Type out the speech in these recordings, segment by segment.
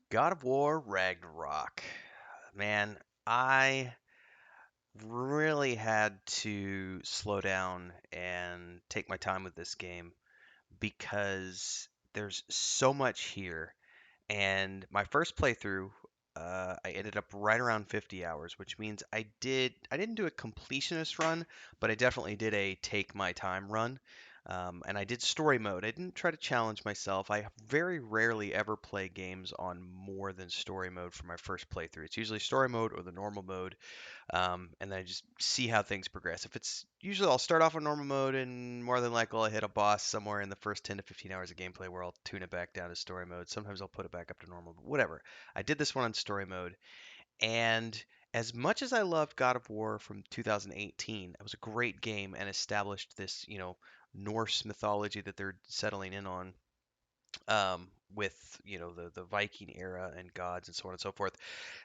God of War Ragnarok. Man, I really had to slow down and take my time with this game because there's so much here. And my first playthrough, I ended up right around 50 hours, which means I didn't do a completionist run, but I definitely did a take my time run. And I did story mode. I didn't try to challenge myself. I very rarely ever play games on more than story mode for my first playthrough. It's usually story mode or the normal mode, and then I just see how things progress. If it's usually I'll start off on normal mode, and more than likely I'll hit a boss somewhere in the first 10 to 15 hours of gameplay where I'll tune it back down to story mode. Sometimes I'll put it back up to normal, but whatever. I did this one on story mode, and as much as I loved God of War from 2018, it was a great game and established this, Norse mythology that they're settling in on. With the Viking era and gods and so on and so forth,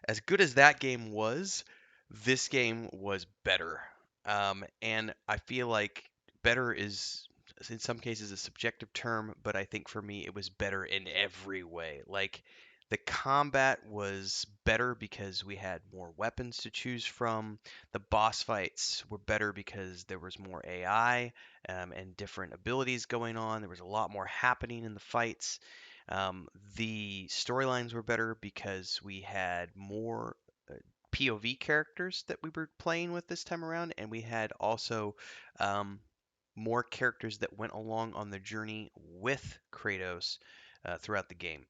as good as that game was, this game was better. And I feel like better is in some cases a subjective term, but I think for me it was better in every way. Like the combat was better because we had more weapons to choose from. The boss fights were better because there was more AI and different abilities going on. There was a lot more happening in the fights. The storylines were better because we had more uh, POV characters that we were playing with this time around, and we had also um, more characters that went along on the journey with Kratos throughout the game.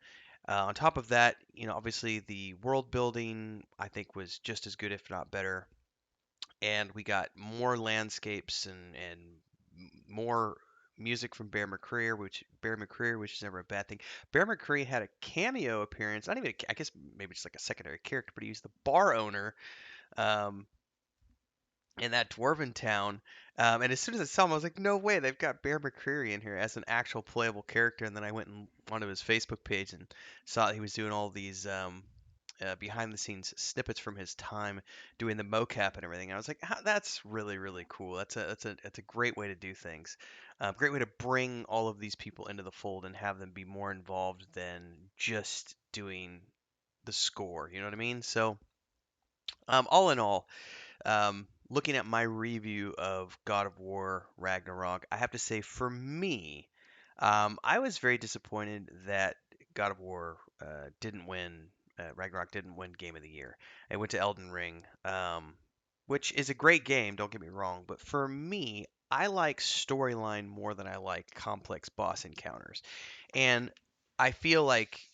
On top of that, obviously the world building I think was just as good, if not better, and we got more landscapes and more music from Bear McCreary, which is never a bad thing. Bear McCreary had a cameo appearance, not even I guess maybe just like a secondary character, but he was the bar owner um, in that dwarven town. And as soon as I saw him, I was like, no way, they've got Bear McCreary in here as an actual playable character. And then I went and onto his Facebook page and saw that he was doing all these behind the scenes snippets from his time doing the mocap and everything. I was like, that's really really cool. That's a great way to do things. Great way to bring all of these people into the fold and have them be more involved than just doing the score. You know what I mean? So all in all, looking at my review of God of War Ragnarok, I have to say for me, I was very disappointed that God of War didn't win. Ragnarok didn't win Game of the Year. It went to Elden Ring, which is a great game. Don't get me wrong, but for me, I like storyline more than I like complex boss encounters, and I feel like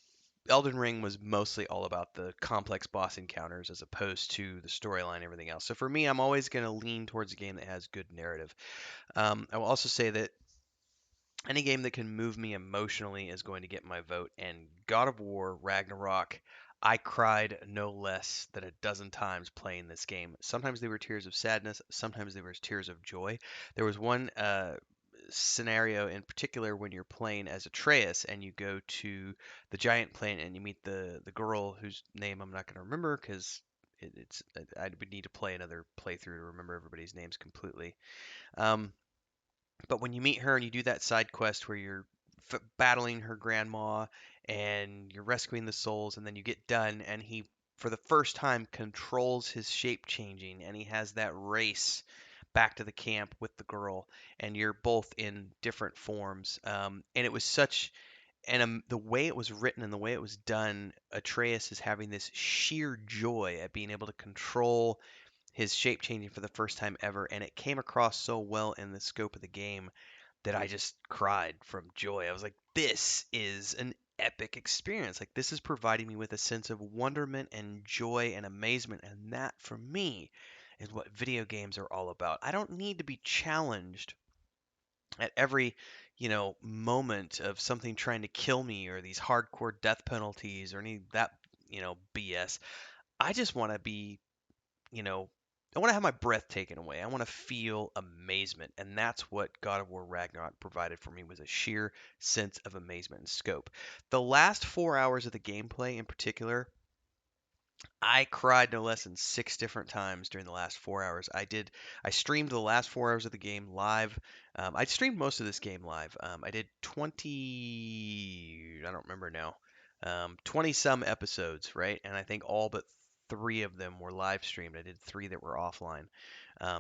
Elden Ring was mostly all about the complex boss encounters as opposed to the storyline and everything else. So for me, I'm always going to lean towards a game that has good narrative. I will also say that any game that can move me emotionally is going to get my vote. And God of War Ragnarok, I cried no less than a dozen times playing this game. Sometimes they were tears of sadness, sometimes they were tears of joy. There was one scenario in particular when you're playing as Atreus and you go to the giant plain and you meet the girl whose name I'm not going to remember because I would need to play another playthrough to remember everybody's names completely. Um, but when you meet her and you do that side quest where you're battling her grandma and you're rescuing the souls, and then you get done, and he, for the first time, controls his shape changing, and he has that race back to the camp with the girl, and you're both in different forms. And it was such, and the way it was written and the way it was done, Atreus is having this sheer joy at being able to control his shape changing for the first time ever, and it came across so well in the scope of the game that I just cried from joy. I was like, this is an epic experience. Like, this is providing me with a sense of wonderment and joy and amazement. And that, for me, is what video games are all about. I don't need to be challenged at every, moment of something trying to kill me or these hardcore death penalties or any of that, BS. I just want to be you know, I want to have my breath taken away. I want to feel amazement, and that's what God of War Ragnarok provided for me was a sheer sense of amazement and scope. The last 4 hours of the gameplay in particular, I cried no less than 6 different times during the last 4 hours. I streamed the last 4 hours of the game live. I streamed most of this game live. I did 20, I don't remember now. 20 some episodes, right? And I think all but three of them were live streamed. I did three that were offline.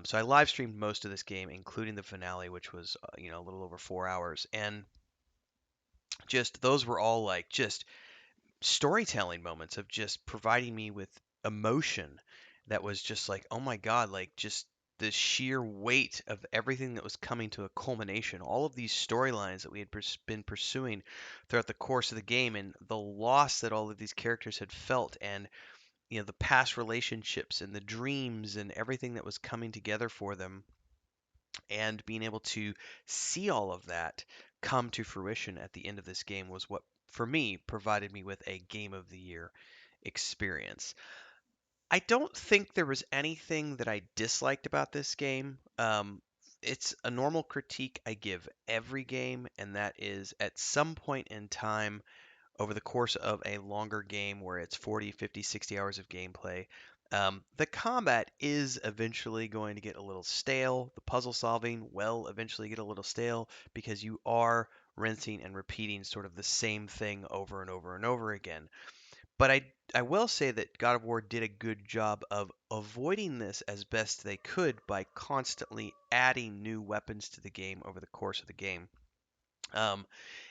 So I live streamed most of this game, including the finale, which was a little over 4 hours. And just those were all like just storytelling moments of just providing me with emotion that was just like, oh my God, like just the sheer weight of everything that was coming to a culmination, all of these storylines that we had been pursuing throughout the course of the game, and the loss that all of these characters had felt, and the past relationships and the dreams and everything that was coming together for them, and being able to see all of that come to fruition at the end of this game was what, for me, provided me with a Game of the Year experience. I don't think there was anything that I disliked about this game. It's a normal critique I give every game, and that is at some point in time over the course of a longer game where it's 40, 50, 60 hours of gameplay, the combat is eventually going to get a little stale. The puzzle solving will eventually get a little stale because you are rinsing and repeating sort of the same thing over and over and over again. But I will say that God of War did a good job of avoiding this as best they could by constantly adding new weapons to the game over the course of the game. Um,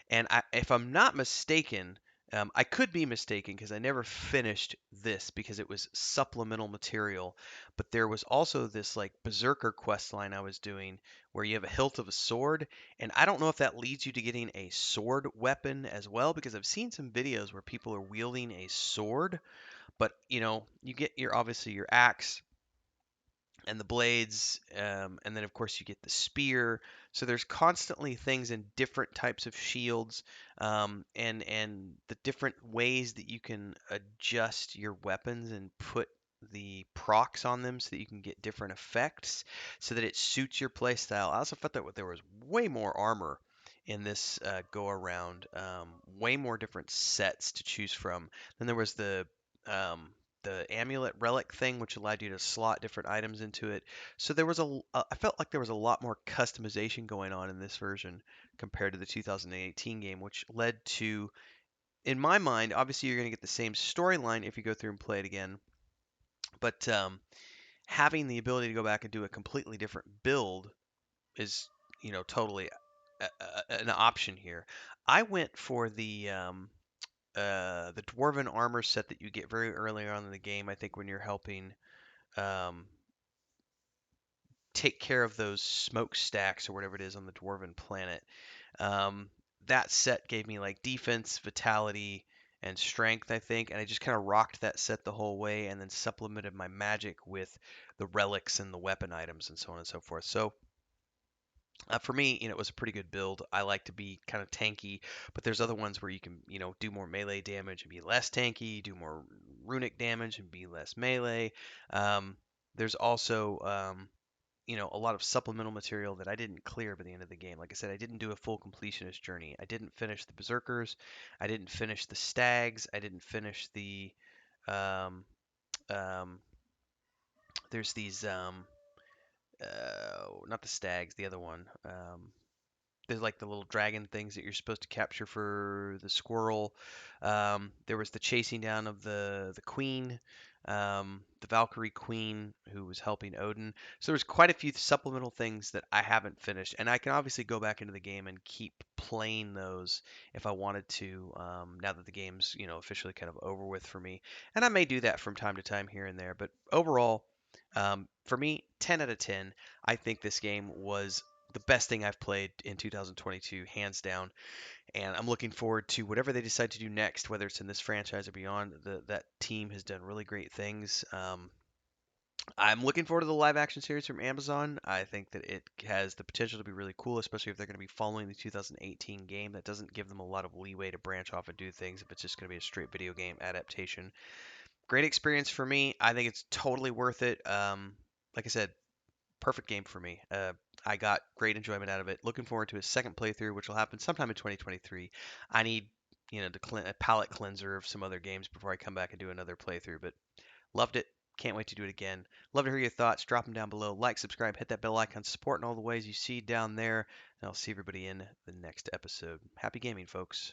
and if I'm not mistaken, I could be mistaken because I never finished this because it was supplemental material. But there was also this like Berserker quest line I was doing where you have a hilt of a sword, and I don't know if that leads you to getting a sword weapon as well because I've seen some videos where people are wielding a sword, but you get your obviously your axe and the blades, and then of course you get the spear. So there's constantly things in different types of shields, and the different ways that you can adjust your weapons and put the procs on them so that you can get different effects, so that it suits your playstyle. I also thought that there was way more armor in this go around, way more different sets to choose from. Then there was um, the amulet relic thing, which allowed you to slot different items into it. So there was I felt like there was a lot more customization going on in this version compared to the 2018 game, which led to, in my mind, obviously you're going to get the same storyline if you go through and play it again, but having the ability to go back and do a completely different build is, totally an option here. I went for the dwarven armor set that you get very early on in the game. I think when you're helping um, take care of those smokestacks or whatever it is on the dwarven planet. Um, that set gave me like defense, vitality, and strength, I think, and I just kind of rocked that set the whole way, and then supplemented my magic with the relics and the weapon items and so on and so forth. So for me, it was a pretty good build. I like to be kind of tanky, but there's other ones where you can, do more melee damage and be less tanky, do more runic damage and be less melee. Um, there's also, a lot of supplemental material that I didn't clear by the end of the game. Like I said, I didn't do a full completionist journey. I didn't finish the berserkers. I didn't finish the stags. I didn't finish the um, um, there's these not the stags, the other one. There's like the little dragon things that you're supposed to capture for the squirrel. There was the chasing down of the queen, the Valkyrie queen who was helping Odin. So there's quite a few supplemental things that I haven't finished, and I can obviously go back into the game and keep playing those if I wanted to. Now that the game's officially kind of over with for me, and I may do that from time to time here and there. But overall, for me, 10 out of 10. I think this game was the best thing I've played in 2022, hands down. And I'm looking forward to whatever they decide to do next, whether it's in this franchise or beyond. That team has done really great things. I'm looking forward to the live action series from Amazon. I think that it has the potential to be really cool, especially if they're going to be following the 2018 game. That doesn't give them a lot of leeway to branch off and do things if it's just going to be a straight video game adaptation. Great experience for me. I think it's totally worth it. Like I said, perfect game for me. I got great enjoyment out of it. Looking forward to a second playthrough, which will happen sometime in 2023. I need, a palate cleanser of some other games before I come back and do another playthrough. But loved it. Can't wait to do it again. Love to hear your thoughts. Drop them down below. Like, subscribe, hit that bell icon, support in all the ways you see down there. And I'll see everybody in the next episode. Happy gaming, folks.